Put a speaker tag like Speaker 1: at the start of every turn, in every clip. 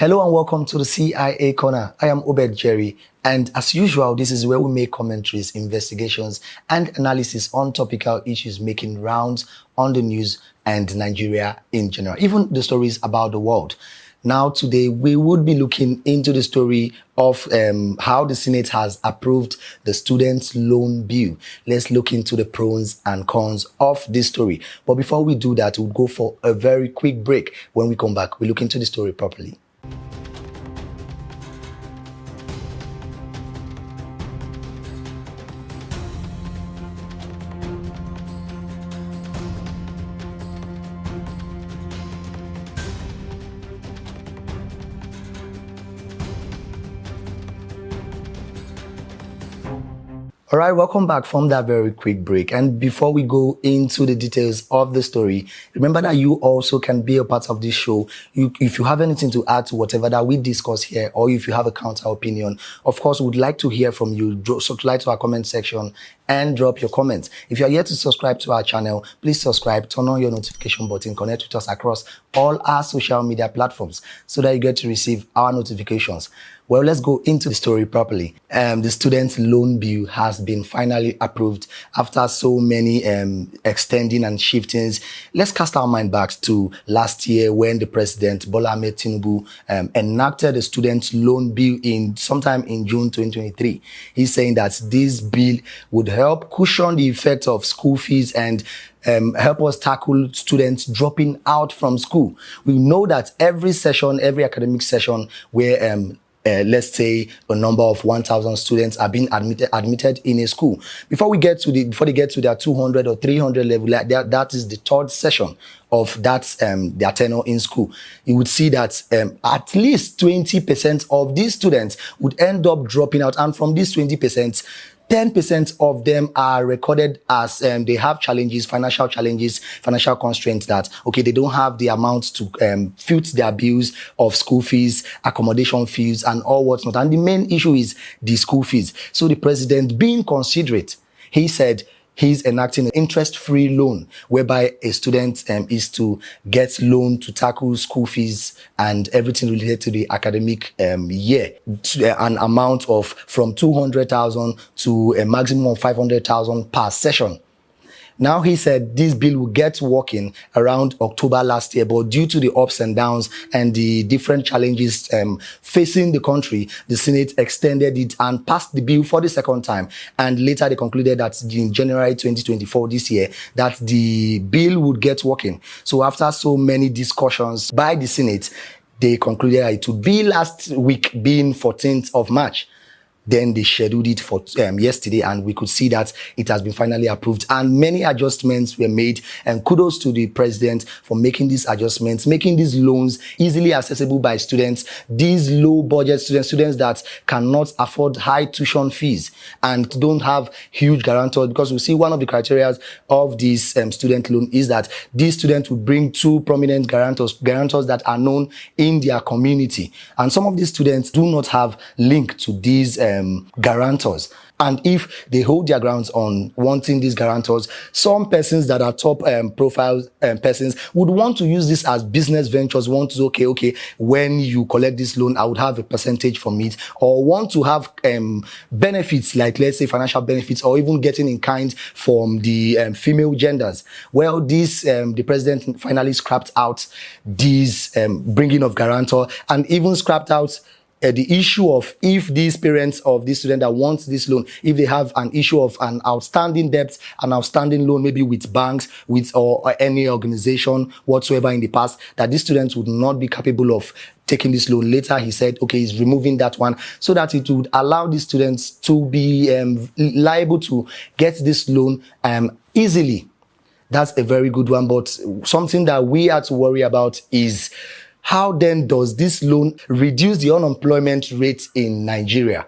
Speaker 1: Hello and welcome to the CIA Corner. I am Obed Jerry, and as usual, this is where we make commentaries, investigations, and analysis on topical issues making rounds on the news and Nigeria in general, even the stories about the world. Now, today, we would be looking into the story of how the Senate has approved the student loan bill. Let's look into the pros and cons of this story. But before we do that, we'll go for a very quick break. When we come back, we'll look into the story properly. All right, welcome back from that very quick break. And before we go into the details of the story, remember that you also can be a part of this show. If you have anything to add to whatever that we discuss here, or if you have a counter opinion, of course, we would like to hear from you. Subscribe to our comment section and drop your comments. If you are yet to subscribe to our channel, please subscribe, turn on your notification button, connect with us across all our social media platforms so that you get to receive our notifications. Well, let's go into the story properly. The student loan bill has been finally approved after so many extending and shiftings. Let's cast our mind back to last year when the president, Bola Ahmed Tinubu, enacted the student loan bill sometime in June 2023. He's saying that this bill would help cushion the effect of school fees and help us tackle students dropping out from school. We know that every academic session where let's say a number of 1,000 students are being admitted in a school. Before they get to their 200 or 300 level, that is the third session of that their tenure in school. You would see that at least 20% of these students would end up dropping out, and from these 20%, 10% of them are recorded as they have financial constraints that, okay, they don't have the amount to foot their bills of school fees, accommodation fees, and all whatnot. And the main issue is the school fees. So the president, being considerate, he said he's enacting an interest-free loan whereby a student is to get loan to tackle school fees and everything related to the academic year, an amount of from 200,000 to a maximum of 500,000 per session. Now, he said this bill will get working around October last year, but due to the ups and downs and the different challenges facing the country, the Senate extended it and passed the bill for the second time. And later they concluded that in January 2024, this year, that the bill would get working. So after so many discussions by the Senate, they concluded that it would be last week, being 14th of March. Then they scheduled it for yesterday, and we could see that it has been finally approved, and many adjustments were made. And kudos to the president for making these adjustments, making these loans easily accessible by students, these low budget students that cannot afford high tuition fees and don't have huge guarantors. Because we see one of the criteria of this student loan is that these students will bring two prominent guarantors that are known in their community, and some of these students do not have link to these guarantors. And if they hold their grounds on wanting these guarantors, some persons that are top profile persons would want to use this as business ventures, want to say, okay, when you collect this loan, I would have a percentage from it, or want to have benefits, like let's say financial benefits, or even getting in kind from the female genders. Well, the president finally scrapped out this bringing of guarantor, and even scrapped out the issue of if these parents of this student that wants this loan, if they have an issue of an outstanding debt, an outstanding loan, maybe with banks, or any organization whatsoever in the past, that these students would not be capable of taking this loan. Later, he said, okay, he's removing that one so that it would allow these students to be liable to get this loan easily. That's a very good one. But something that we have to worry about is, how then does this loan reduce the unemployment rate in Nigeria?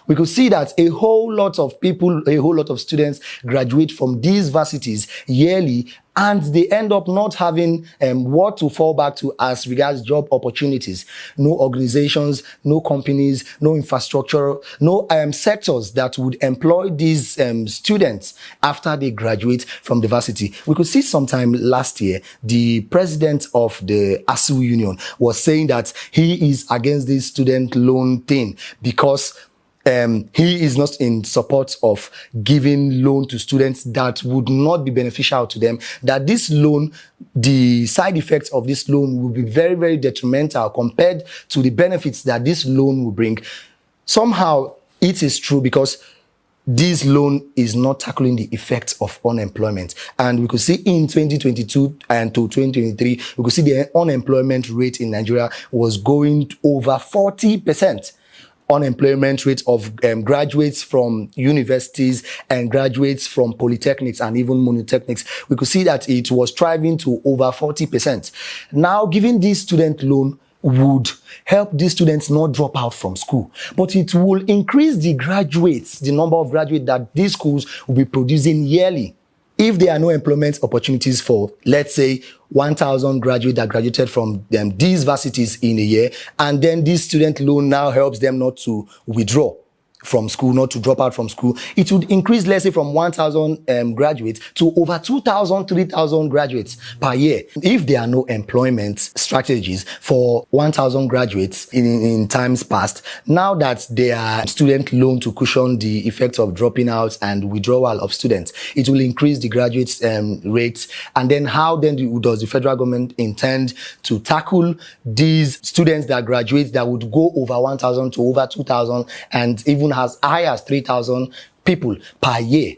Speaker 1: We could see that a whole lot of people, a whole lot of students graduate from these varsities yearly, and they end up not having what to fall back to as regards job opportunities. No organizations, no companies, no infrastructure, no sectors that would employ these students after they graduate from the varsity. We could see sometime last year, the president of the ASU union was saying that he is against this student loan thing because he is not in support of giving loan to students that would not be beneficial to them, that this loan, the side effects of this loan will be very, very detrimental compared to the benefits that this loan will bring. Somehow it is true, because this loan is not tackling the effects of unemployment. And we could see in 2022 and to 2023, we could see the unemployment rate in Nigeria was going over 40%. Unemployment rate of graduates from universities and graduates from polytechnics and even monotechnics. We could see that it was thriving to over 40%. Now, giving this student loan would help these students not drop out from school, but it will increase the graduates, the number of graduates that these schools will be producing yearly. If there are no employment opportunities for, let's say, 1,000 graduates that graduated from these varsities in a year, and then this student loan now helps them not to withdraw from school, not to drop out from school, it would increase, let's say, from 1,000 graduates to over 2,000, 3,000 graduates per year. If there are no employment strategies for 1,000 graduates in times past, now that there are student loan to cushion the effects of dropping out and withdrawal of students, it will increase the graduates rates. And then how then does the federal government intend to tackle these students that graduate that would go over 1,000 to over 2,000 and even as high as 3,000 people per year?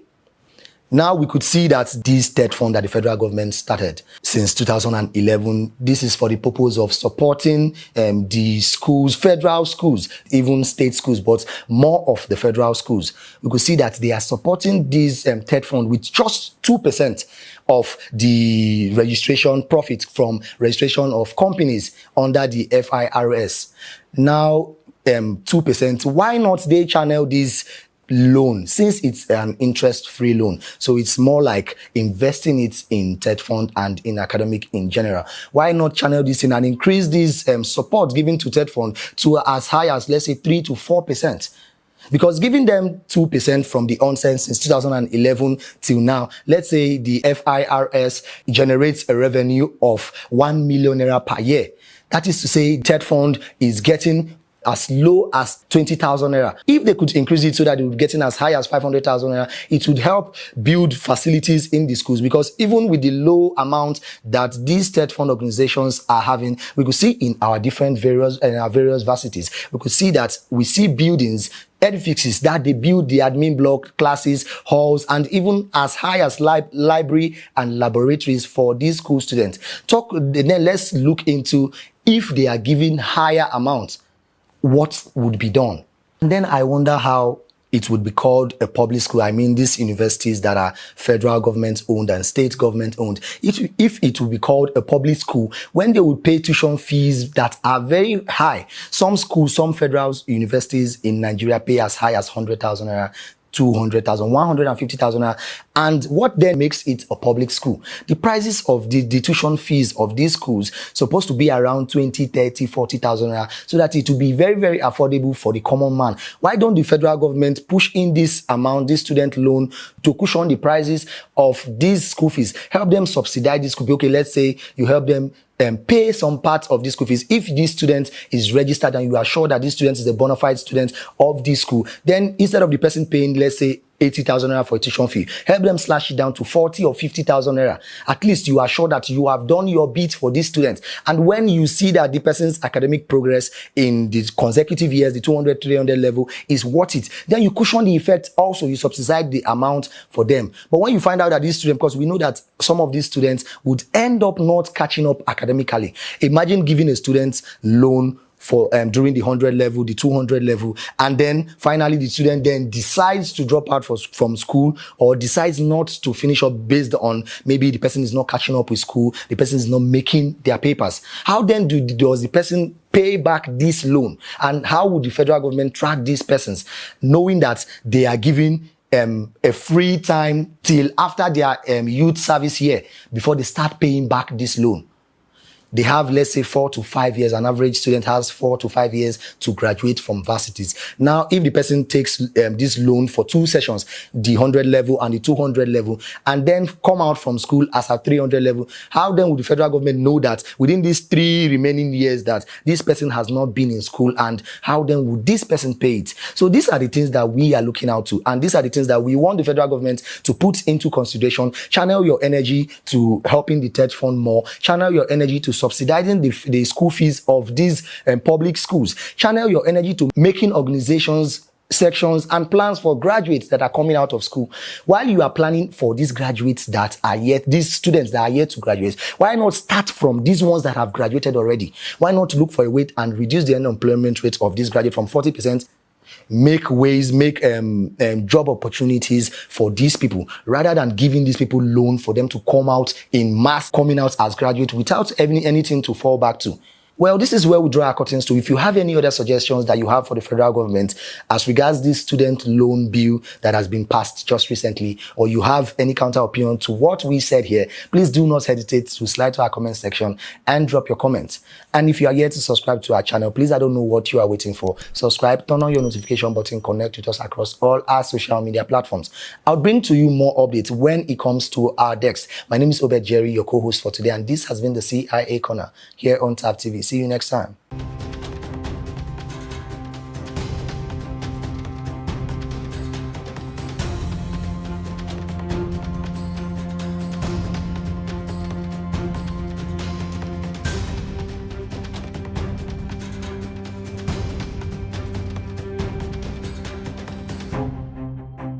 Speaker 1: Now we could see that this TED fund that the federal government started since 2011, this is for the purpose of supporting the schools, federal schools, even state schools, but more of the federal schools. We could see that they are supporting this TED fund with just 2% of the registration profit from registration of companies under the FIRS. Now, 2%. Why not they channel this loan, since it's an interest-free loan? So it's more like investing it in TED fund and in academic in general. Why not channel this in and increase this support given to TED fund to as high as, let's say, 3 to 4%? Because giving them 2% from the onset since 2011 till now, let's say the FIRS generates a revenue of 1 million naira per year. That is to say, TED fund is getting as low as 20,000 naira. If they could increase it so that they would get in as high as 500,000 naira, it would help build facilities in the schools. Because even with the low amount that these TED fund organizations are having, we could see in our different various varsities, we could see that we see buildings, edifices that they build, the admin block, classes, halls, and even as high as library and laboratories for these school students. Then let's look into, if they are given higher amounts, what would be done? And then I wonder how it would be called a public school. I mean, these universities that are federal government owned and state government owned, if it would be called a public school, when they would pay tuition fees that are very high. Some schools, some federal universities in Nigeria pay as high as 100,000 naira, 200,000, 150,000. And what then makes it a public school? The prices of the tuition fees of these schools supposed to be around 20, 30, 40,000 naira, so that it will be very, very affordable for the common man. Why don't the federal government push in this amount, this student loan, to cushion the prices of these school fees? Help them subsidize this school fee. Okay, let's say you help them pay some part of this school fees. If this student is registered and you are sure that this student is a bona fide student of this school, then instead of the person paying, let's say, 80,000 naira for a tuition fee, help them slash it down to 40 or 50,000 naira. At least you are sure that you have done your bit for this student. And when you see that the person's academic progress in the consecutive years, the 200, 300 level is worth it, then you cushion the effect. Also, you subsidize the amount for them. But when you find out that these students, because we know that some of these students would end up not catching up academically. Imagine giving a student loan for during the 100 level, the 200 level, and then finally the student then decides to drop out from school, or decides not to finish up based on maybe the person is not catching up with school, the person is not making their papers. How then does the person pay back this loan? And how would the federal government track these persons, knowing that they are given a free time till after their youth service year before they start paying back this loan? They have, let's say, 4 to 5 years. An average student has 4 to 5 years to graduate from varsities. Now, if the person takes this loan for 2 sessions, the 100 level and the 200 level, and then come out from school as a 300 level, how then would the federal government know that within these 3 remaining years that this person has not been in school, and how then would this person pay it? So these are the things that we are looking out to, and these are the things that we want the federal government to put into consideration. Channel your energy to helping the TED fund more. Channel your energy to subsidizing the school fees of these public schools. Channel your energy to making organizations, sections, and plans for graduates that are coming out of school. While you are planning for these graduates that are yet, these students that are yet to graduate, why not start from these ones that have graduated already? Why not look for a way and reduce the unemployment rate of this graduate from 40%? Make job opportunities for these people, rather than giving these people loan for them to come out in mass, coming out as graduates without anything to fall back to. Well, this is where we draw our curtains to. If you have any other suggestions that you have for the federal government as regards this student loan bill that has been passed just recently, or you have any counter opinion to what we said here, please do not hesitate to slide to our comment section and drop your comments. And if you are yet to subscribe to our channel, please, I don't know what you are waiting for. Subscribe, turn on your notification button, connect with us across all our social media platforms. I'll bring to you more updates when it comes to our decks. My name is Obed Jerry, your co-host for today, and this has been the CIA Corner here on TAP TV. See you next time.